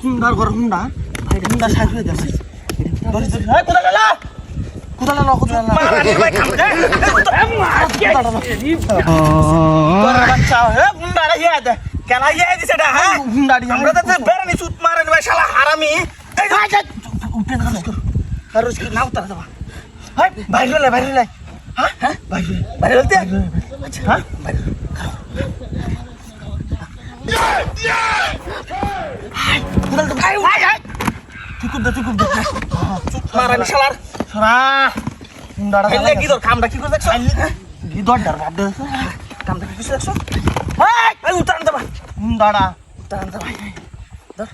হুন্ডার ঘর Honda Honda size হয়ে যাচ্ছে কামটা কি করে দেখছো গিদরটার ভাব দেখছো কামটা কি করে দেখছো এই উতান দেবা হুন্ডাড়া উতান দেবা ধর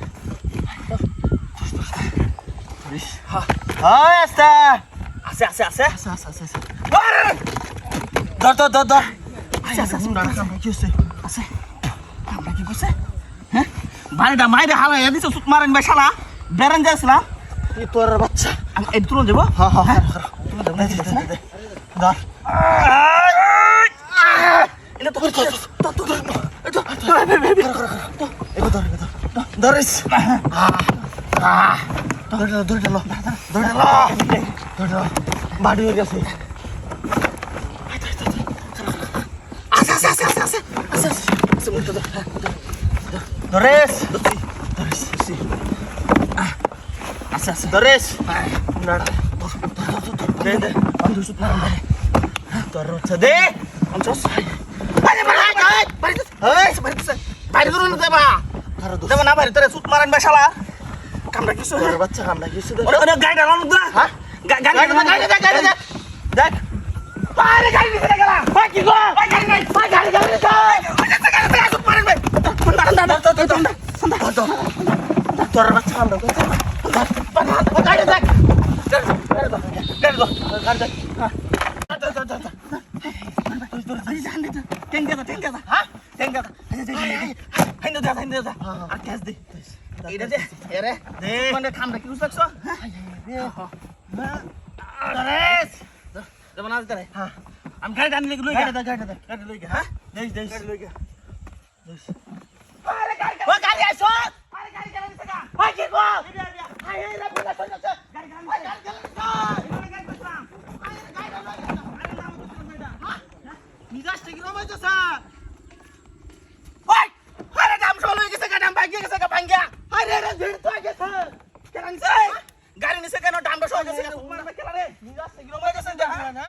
হাই আস্তে আছে আছে আছে আছে আছে আছে ধর ধর ধর ধর আছে আছে হুন্ডাড়া কামটা কি হচ্ছে আছে কামটা কি করছে হ্যাঁ বাড়িটা মাইরে হালাইয়া দিছো সুত মারেন ভাই শালা বেরেন যাস না তুই তোর বাচ্চা আমি এই তুলন দেব হ্যাঁ হ্যাঁ তুলন দেব না ধর এটা তো ধরিস বাড়ি হয়ে গেছে ধরেস আচ্ছা আচ্ছা ধরেস তোর হচ্ছে দে বাইরে দূর দেবা দেবা না বাইরে তোরে সুত মারেন বা শালা কামড়া কিছু বাচ্চা কামড়া কিছু গাড়িটা রান না হ্যাঁ গাড়ি দেখ বাইরে গাড়ি নিয়ে গেলা ভাই কি গো ভাই গাড়ি নাই ভাই গাড়ি সুত মারেন ভাই তোর বাচ্চা কামড়া গাড়ি দেখ গাড়ি দেখ আমি গাড়ি টানি লই গাড়ি আইছো গাড়ি নিচে কেন ডান্ডা সহ গেছে